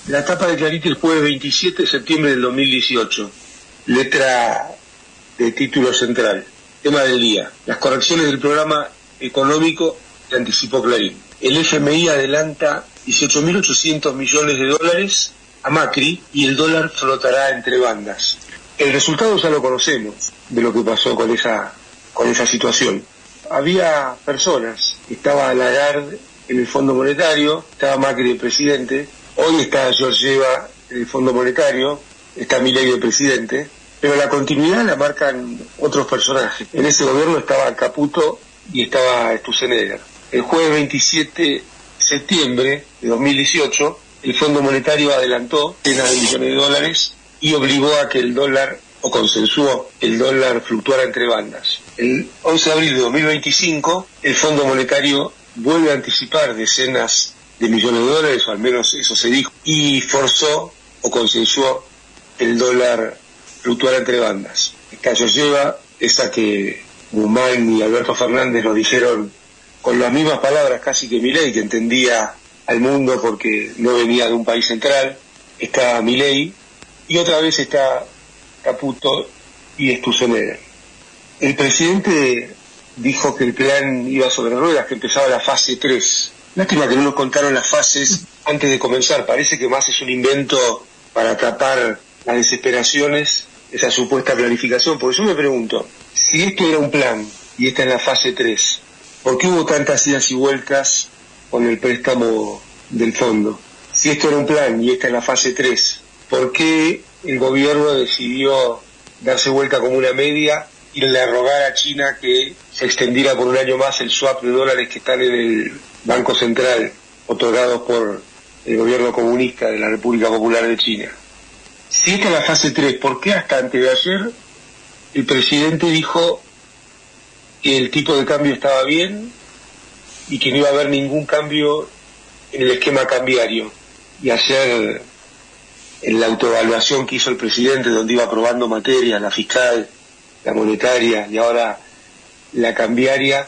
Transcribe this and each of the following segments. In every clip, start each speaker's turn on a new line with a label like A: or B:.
A: La tapa de Clarín el jueves 27 de septiembre del 2018. Letra de título central. Tema del día. Las correcciones del programa económico que anticipó Clarín. El FMI adelanta 18.800 millones de dólares a Macri y el dólar flotará entre bandas. El resultado ya lo conocemos de lo que pasó con esa situación. Había personas, estaba Lagarde en el Fondo Monetario, estaba Macri el presidente, hoy está Georgieva en el Fondo Monetario, está Milei el presidente, pero la continuidad la marcan otros personajes. En ese gobierno estaba Caputo y estaba Sturzenegger. El jueves 27 de septiembre de 2018, el Fondo Monetario adelantó decenas de millones de dólares y obligó a que el dólar, o consensuó, el dólar fluctuara entre bandas. El 11 de abril de 2025, el Fondo Monetario vuelve a anticipar decenas de millones de dólares, o al menos eso se dijo, y forzó o consensuó el dólar fluctuar entre bandas. Esta Georgieva, esa que Guzmán y Alberto Fernández lo dijeron con las mismas palabras casi que Milei, que entendía al mundo porque no venía de un país central, está Milei, y otra vez está Caputo y Sturzenegger. El presidente dijo que el plan iba sobre ruedas, que empezaba la fase 3. Lástima que no nos contaron las fases antes de comenzar. Parece que más es un invento para tapar las desesperaciones, esa supuesta planificación. Porque yo me pregunto, si esto era un plan y esta es la fase 3, ¿por qué hubo tantas idas y vueltas con el préstamo del fondo? Si esto era un plan y esta es la fase 3, ¿por qué el gobierno decidió darse vuelta como una media y le rogar a China que se extendiera por un año más el swap de dólares que están en el Banco Central, otorgados por el gobierno comunista de la República Popular de China? Si esta es la fase 3, ¿por qué hasta antes de ayer el presidente dijo que el tipo de cambio estaba bien y que no iba a haber ningún cambio en el esquema cambiario? Y ayer, en la autoevaluación que hizo el presidente, donde iba aprobando materias, la fiscal, la monetaria y ahora la cambiaria,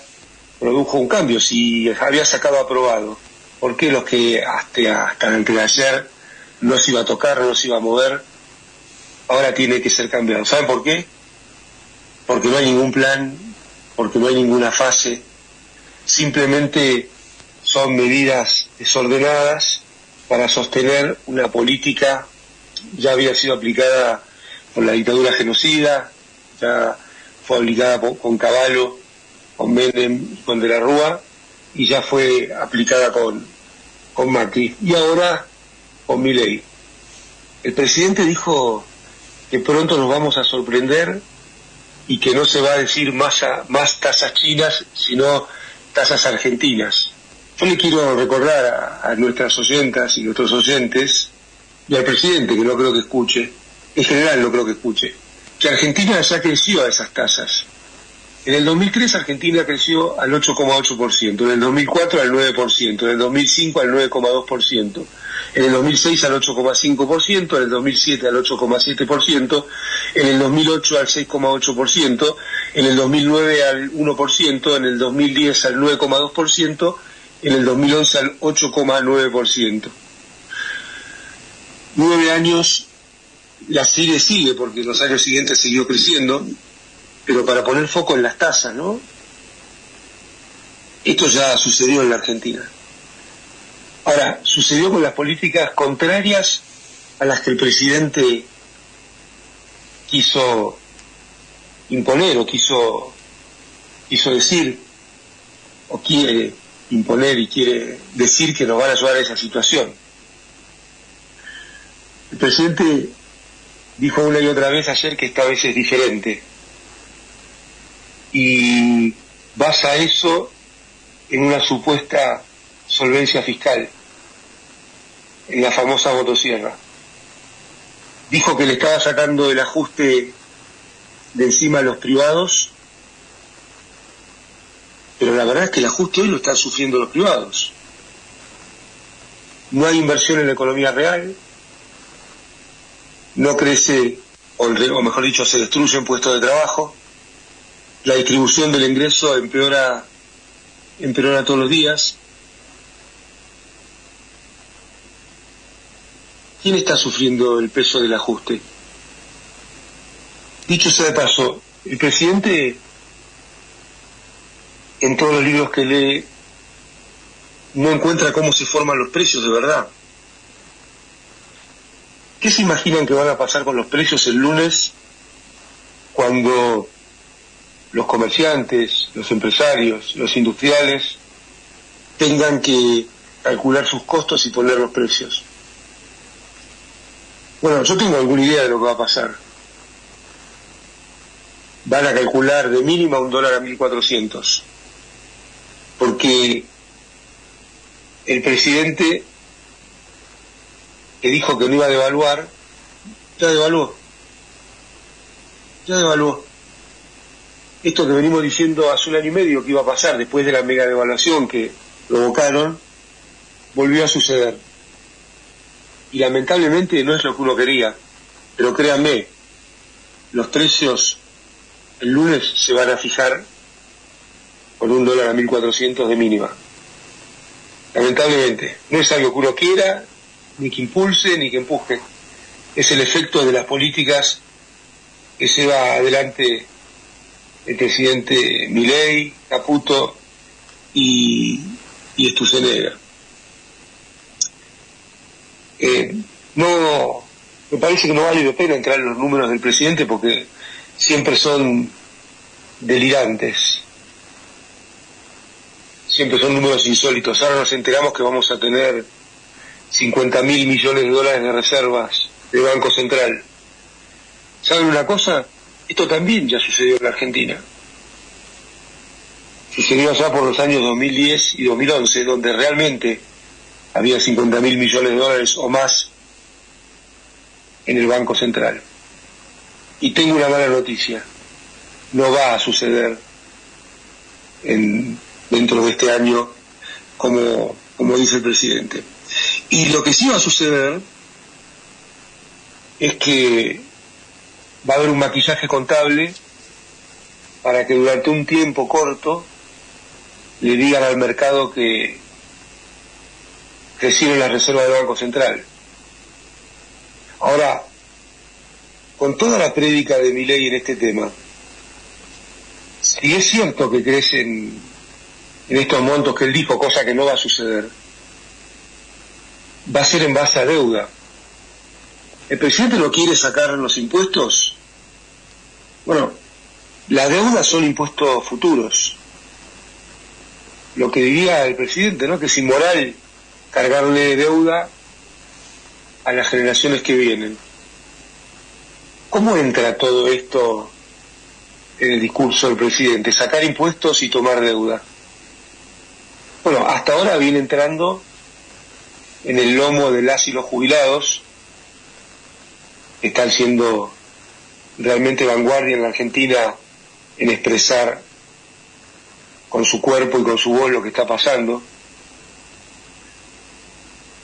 A: produjo un cambio. Si había sacado aprobado, ¿por qué los que hasta antes de ayer no se iba a tocar, no se iba a mover, ahora tiene que ser cambiado? ¿Saben por qué? Porque no hay ningún plan, porque no hay ninguna fase, simplemente son medidas desordenadas para sostener una política ya había sido aplicada por la dictadura genocida, ya fue aplicada con Cavallo, con Menem, con De la Rúa, y ya fue aplicada con Macri, y ahora con Milei. El presidente dijo que pronto nos vamos a sorprender y que no se va a decir más tasas chinas, sino tasas argentinas. Yo le quiero recordar a nuestras oyentas y nuestros oyentes, y al presidente, que no creo que escuche, en general no creo que escuche, que Argentina ya creció a esas tasas. En el 2003 Argentina creció al 8,8%, en el 2004 al 9%, en el 2005 al 9,2%, en el 2006 al 8,5%, en el 2007 al 8,7%, en el 2008 al 6,8%, en el 2009 al 1%, en el 2010 al 9,2%, en el 2011 al 8,9%. 9 años, la sigue, porque en los años siguientes siguió creciendo, pero para poner foco en las tasas, ¿no? Esto ya sucedió en la Argentina. Ahora, sucedió con las políticas contrarias a las que el presidente quiso imponer o quiso decir, o quiere imponer y quiere decir que nos van a ayudar a esa situación. El presidente dijo una y otra vez ayer que esta vez es diferente, y basa eso en una supuesta solvencia fiscal, en la famosa motosierra. Dijo que le estaba sacando el ajuste de encima a los privados, pero la verdad es que el ajuste hoy lo están sufriendo los privados. No hay inversión en la economía real, no crece, o mejor dicho, se destruyen puestos de trabajo, la distribución del ingreso empeora todos los días. ¿quién está sufriendo el peso del ajuste? Dicho sea de paso, el presidente, en todos los libros que lee, no encuentra cómo se forman los precios de verdad. ¿Qué se imaginan que van a pasar con los precios el lunes cuando los comerciantes, los empresarios, los industriales tengan que calcular sus costos y poner los precios? Bueno, yo tengo alguna idea de lo que va a pasar. Van a calcular de mínima $1 a 1.400, porque el presidente que dijo que no iba a devaluar, ya devaluó. Esto que venimos diciendo hace 1 año y medio que iba a pasar después de la mega devaluación que provocaron, volvió a suceder. Y lamentablemente no es lo que uno quería, pero créanme, los precios el lunes se van a fijar con $1 a 1.400 de mínima. Lamentablemente, no es algo que uno quiera, ni que impulse, ni que empuje. Es el efecto de las políticas que lleva adelante el presidente Milei, Caputo y Sturzenegger. No, me parece que no vale la pena entrar en los números del presidente porque siempre son delirantes, siempre son números insólitos. Ahora nos enteramos que vamos a tener 50.000 millones de dólares de reservas del Banco Central. ¿Saben una cosa? Esto también ya sucedió en la Argentina. Sucedió allá por los años 2010 y 2011, donde realmente había 50.000 millones de dólares o más en el Banco Central. Y tengo una mala noticia. No va a suceder dentro de este año como dice el presidente. Y lo que sí va a suceder es que va a haber un maquillaje contable para que durante un tiempo corto le digan al mercado que crecieron las reservas del Banco Central. Ahora, con toda la prédica de Milei en este tema, si es cierto que crecen en estos montos que él dijo, cosa que no va a suceder, va a ser en base a deuda. ¿El presidente no quiere sacar los impuestos? Bueno, la deuda son impuestos futuros. Lo que diría el presidente, ¿no? Que es inmoral cargarle deuda a las generaciones que vienen. ¿Cómo entra todo esto en el discurso del presidente? Sacar impuestos y tomar deuda. Bueno, hasta ahora viene entrando en el lomo de las y los jubilados, que están siendo realmente vanguardia en la Argentina en expresar con su cuerpo y con su voz lo que está pasando.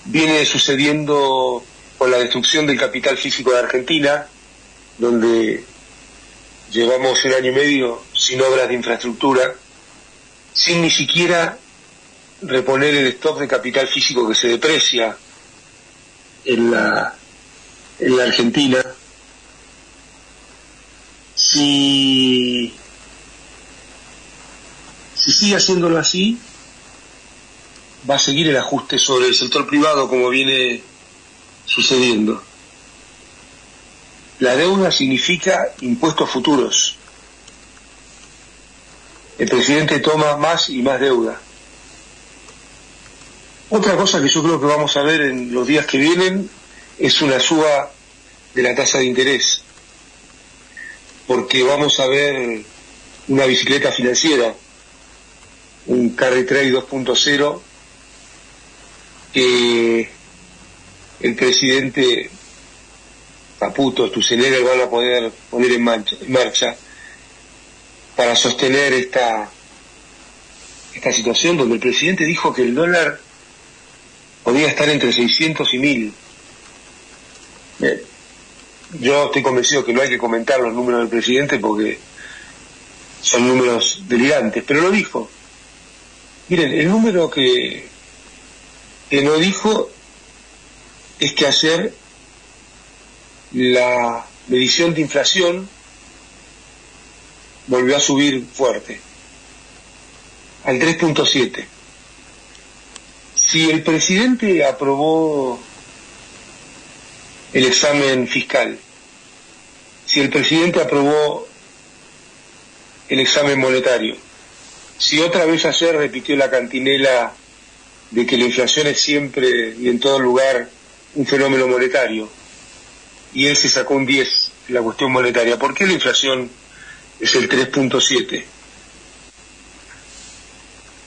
A: Viene sucediendo con la destrucción del capital físico de Argentina, donde llevamos 1 año y medio sin obras de infraestructura, sin ni siquiera reponer el stock de capital físico que se deprecia en la Argentina. Si sigue haciéndolo así, va a seguir el ajuste sobre el sector privado como viene sucediendo. La deuda significa impuestos futuros. El presidente toma más y más deuda. Otra cosa que yo creo que vamos a ver en los días que vienen es una suba de la tasa de interés, porque vamos a ver una bicicleta financiera, un carry trade 2.0, que el presidente Caputo, Sturzenegger van a poder poner en marcha para sostener esta situación donde el presidente dijo que el dólar podía estar entre 600 y 1000. Yo estoy convencido que no hay que comentar los números del presidente porque son números delirantes, pero lo dijo. Miren, el número que no dijo es que ayer la medición de inflación volvió a subir fuerte, al 3.7. Si el presidente aprobó el examen fiscal, si el presidente aprobó el examen monetario, si otra vez ayer repitió la cantinela de que la inflación es siempre y en todo lugar un fenómeno monetario, y él se sacó un 10 en la cuestión monetaria, ¿por qué la inflación es el 3.7?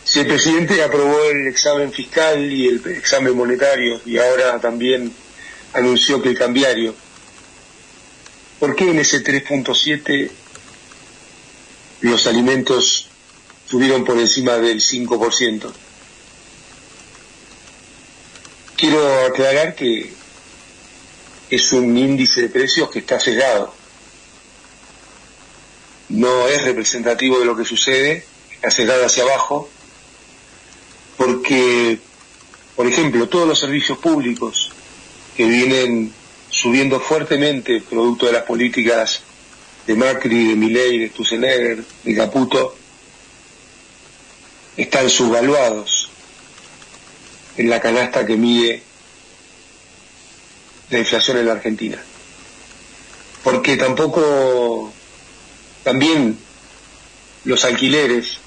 A: Si el presidente aprobó el examen fiscal y el examen monetario, y ahora también anunció que el cambiario, ¿por qué en ese 3.7 los alimentos subieron por encima del 5%? Quiero aclarar que es un índice de precios que está sesgado. No es representativo de lo que sucede, está sesgado hacia abajo, porque, por ejemplo, todos los servicios públicos que vienen subiendo fuertemente producto de las políticas de Macri, de Milei, de Sturzenegger, de Caputo, están subvaluados en la canasta que mide la inflación en la Argentina. Porque también los alquileres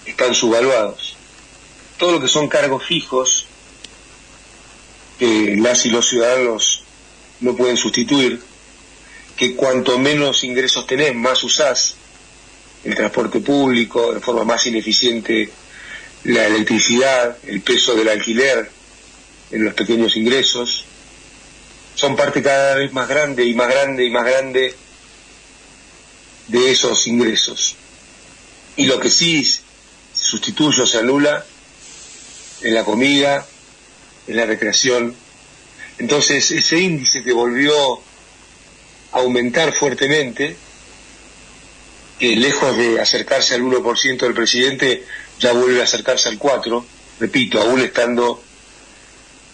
A: están subvaluados. Todo lo que son cargos fijos que las y los ciudadanos no pueden sustituir, que cuanto menos ingresos tenés, más usás el transporte público, de forma más ineficiente la electricidad, el peso del alquiler en los pequeños ingresos, son parte cada vez más grande y más grande y más grande de esos ingresos. Y lo que sí se sustituye o se anula es la comida, es la recreación. Entonces ese índice que volvió a aumentar fuertemente, que lejos de acercarse al 1% del presidente, ya vuelve a acercarse al 4%, repito, aún estando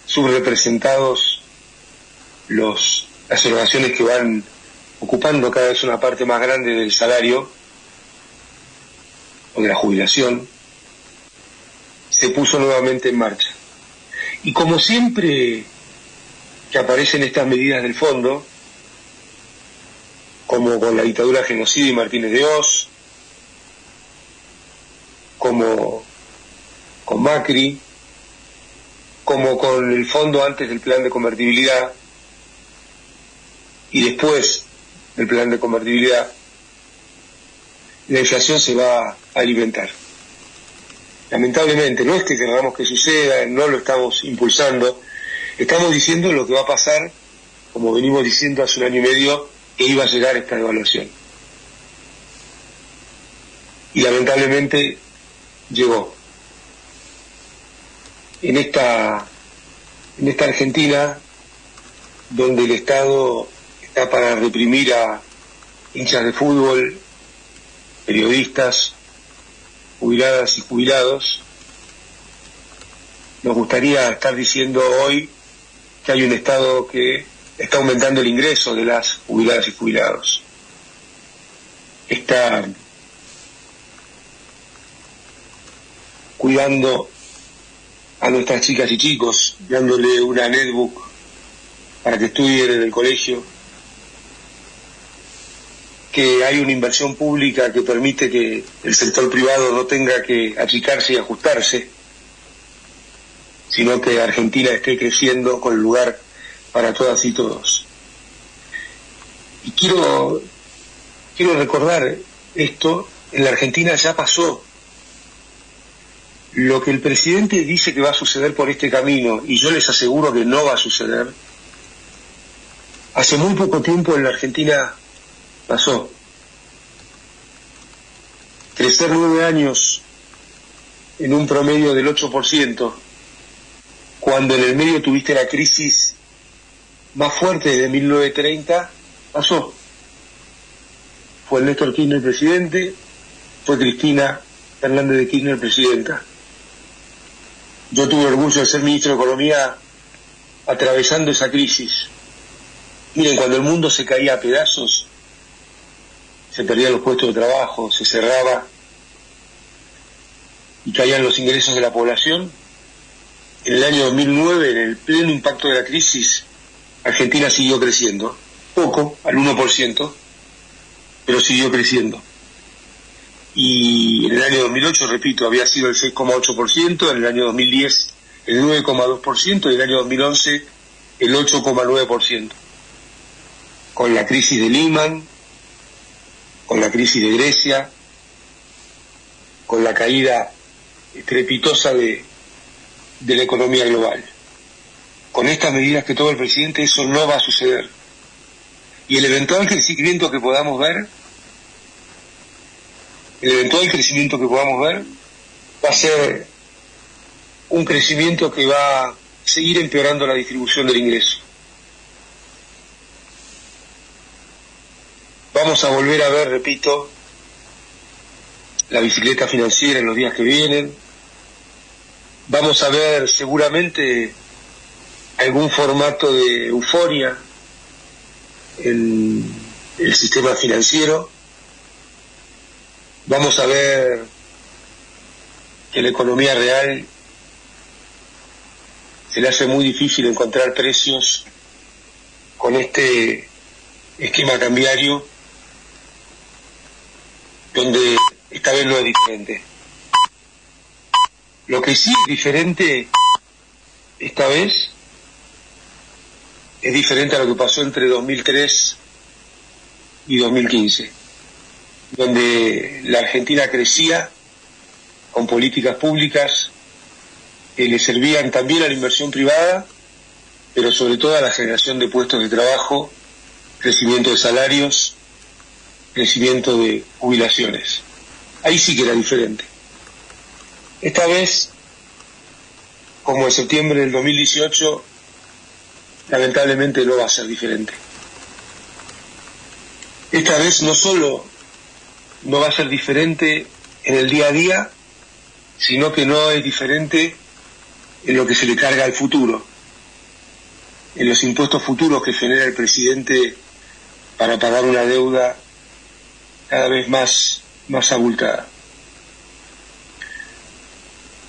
A: subrepresentados las erogaciones que van ocupando cada vez una parte más grande del salario o de la jubilación, se puso nuevamente en marcha. Y como siempre que aparecen estas medidas del fondo, como con la dictadura genocida y Martínez de Oz, como con Macri, como con el fondo antes del plan de convertibilidad y después del plan de convertibilidad, la inflación se va a alimentar. Lamentablemente, no es que queramos que suceda, no lo estamos impulsando, estamos diciendo lo que va a pasar, como venimos diciendo hace un año y medio, que iba a llegar esta devaluación. Y lamentablemente llegó. En esta Argentina, donde el Estado está para reprimir a hinchas de fútbol, periodistas, jubiladas y jubilados, nos gustaría estar diciendo hoy que hay un Estado que está aumentando el ingreso de las jubiladas y jubilados. Está cuidando a nuestras chicas y chicos, dándole una netbook para que estudien en el colegio, que hay una inversión pública que permite que el sector privado no tenga que achicarse y ajustarse, sino que Argentina esté creciendo con lugar para todas y todos. Y quiero recordar esto, en la Argentina ya pasó. Lo que el presidente dice que va a suceder por este camino, y yo les aseguro que no va a suceder, hace muy poco tiempo en la Argentina pasó. Crecer 9 años en un promedio del 8%, cuando en el medio tuviste la crisis más fuerte desde 1930, pasó. Fue Néstor Kirchner presidente, fue Cristina Fernández de Kirchner presidenta. Yo tuve orgullo de ser ministro de Economía atravesando esa crisis. Miren, cuando el mundo se caía a pedazos, se perdían los puestos de trabajo, se cerraba y caían los ingresos de la población. En el año 2009, en el pleno impacto de la crisis, Argentina siguió creciendo, poco, al 1%, pero siguió creciendo. Y en el año 2008, repito, había sido el 6,8%, en el año 2010 el 9,2% y en el año 2011 el 8,9%. Con la crisis de Lehman, con la crisis de Grecia, con la caída estrepitosa de la economía global. Con estas medidas que toma el presidente eso no va a suceder. Y el eventual crecimiento que podamos ver, va a ser un crecimiento que va a seguir empeorando la distribución del ingreso. Vamos a volver a ver, repito, la bicicleta financiera en los días que vienen. Vamos a ver seguramente algún formato de euforia en el sistema financiero. Vamos a ver que la economía real se le hace muy difícil encontrar precios con este esquema cambiario, donde esta vez no es diferente. Lo que sí es diferente esta vez es diferente a lo que pasó entre 2003 y 2015, donde la Argentina crecía con políticas públicas que le servían también a la inversión privada, pero sobre todo a la generación de puestos de trabajo, crecimiento de salarios, crecimiento de jubilaciones. Ahí sí que era diferente. Esta vez, como en septiembre del 2018, lamentablemente no va a ser diferente. Esta vez no solo no va a ser diferente en el día a día, sino que no es diferente en lo que se le carga al futuro, en los impuestos futuros que genera el presidente para pagar una deuda cada vez más abultada.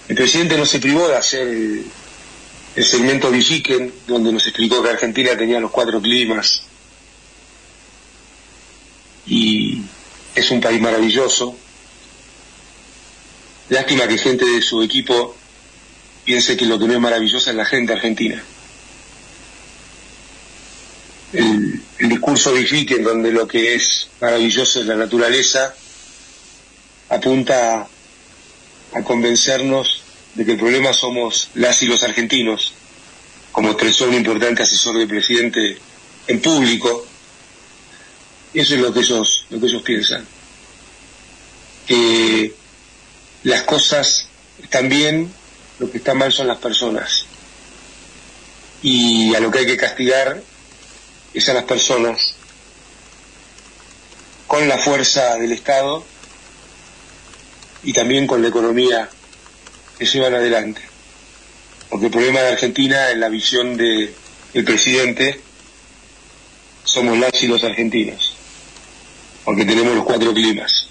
A: El presidente no se privó de hacer el segmento Villiquen, donde nos explicó que Argentina tenía los 4 climas y es un país maravilloso. Lástima que gente de su equipo piense que lo que no es maravilloso es la gente argentina. El discurso Villiquen, donde lo que es maravilloso es la naturaleza, apunta a convencernos de que el problema somos las y los argentinos, como expresó un importante asesor del presidente en público. Eso es lo que ellos piensan, que las cosas están bien, lo que está mal son las personas, y a lo que hay que castigar es a las personas con la fuerza del Estado y también con la economía que llevan adelante. Porque el problema de Argentina, en la visión del presidente, somos las y los argentinos, porque tenemos los 4 climas.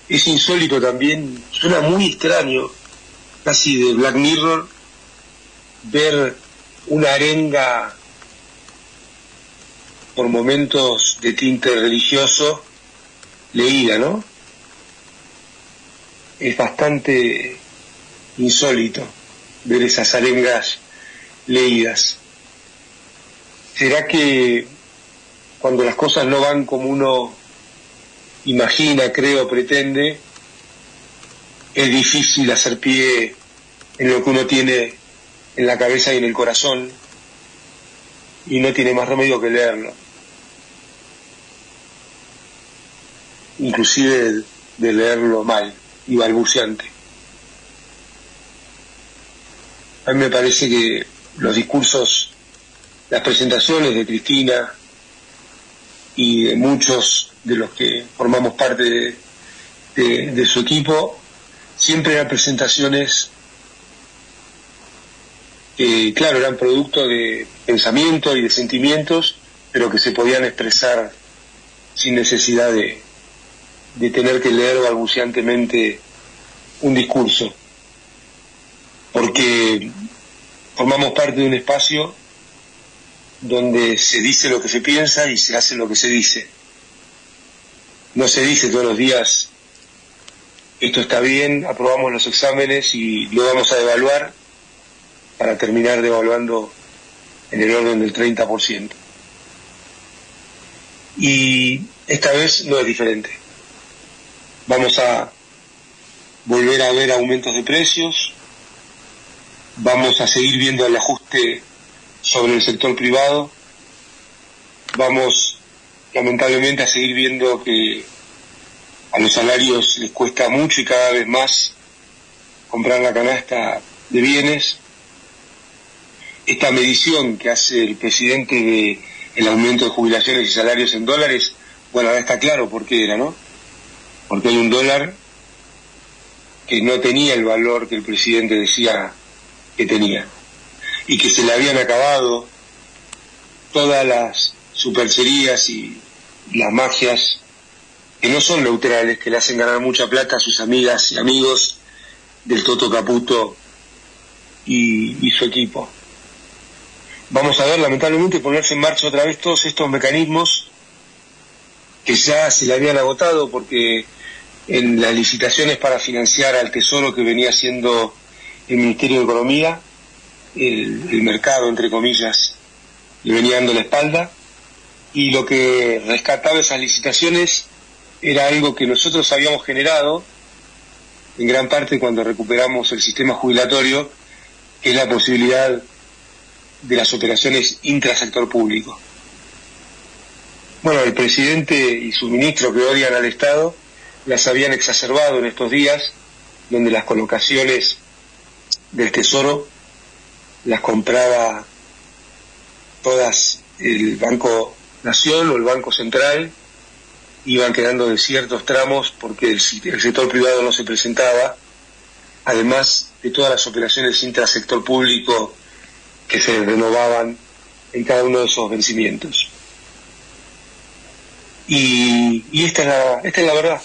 A: Es insólito también, suena muy extraño, casi de Black Mirror, ver una arenga por momentos de tinte religioso leída, ¿no? Es bastante insólito ver esas arengas leídas. ¿Será que cuando las cosas no van como uno imagina, cree o pretende, es difícil hacer pie en lo que uno tiene en la cabeza y en el corazón, y no tiene más remedio que leerlo? Inclusive de leerlo mal y balbuceante. A mí me parece que los discursos, las presentaciones de Cristina y de muchos de los que formamos parte de su equipo, siempre eran presentaciones que, claro, eran producto de pensamientos y de sentimientos, pero que se podían expresar sin necesidad de tener que leer balbuceantemente un discurso, porque formamos parte de un espacio donde se dice lo que se piensa y se hace lo que se dice. No se dice todos los días, esto está bien, aprobamos los exámenes y lo vamos a devaluar para terminar devaluando en el orden del 30%. Y esta vez no es diferente. Vamos a volver a ver aumentos de precios, vamos a seguir viendo el ajuste sobre el sector privado, vamos lamentablemente a seguir viendo que a los salarios les cuesta mucho y cada vez más comprar la canasta de bienes. Esta medición que hace el presidente de el aumento de jubilaciones y salarios en dólares, bueno, ahora está claro por qué era, ¿no? Porque hay un dólar que no tenía el valor que el presidente decía que tenía, y que se le habían acabado todas las supercherías y las magias que no son neutrales, que le hacen ganar mucha plata a sus amigas y amigos del Toto Caputo y su equipo. Vamos a ver, lamentablemente, ponerse en marcha otra vez todos estos mecanismos que ya se le habían agotado, porque en las licitaciones para financiar al Tesoro que venía haciendo el Ministerio de Economía, el mercado, entre comillas, le venía dando la espalda, y lo que rescataba esas licitaciones era algo que nosotros habíamos generado, en gran parte cuando recuperamos el sistema jubilatorio, que es la posibilidad de las operaciones intrasector público. Bueno, el presidente y su ministro, que odian al Estado, las habían exacerbado en estos días, donde las colocaciones del Tesoro las compraba todas el Banco Nación o el Banco Central, iban quedando de ciertos tramos porque el sector privado no se presentaba, además de todas las operaciones intrasector público que se renovaban en cada uno de esos vencimientos. Y esta es la verdad.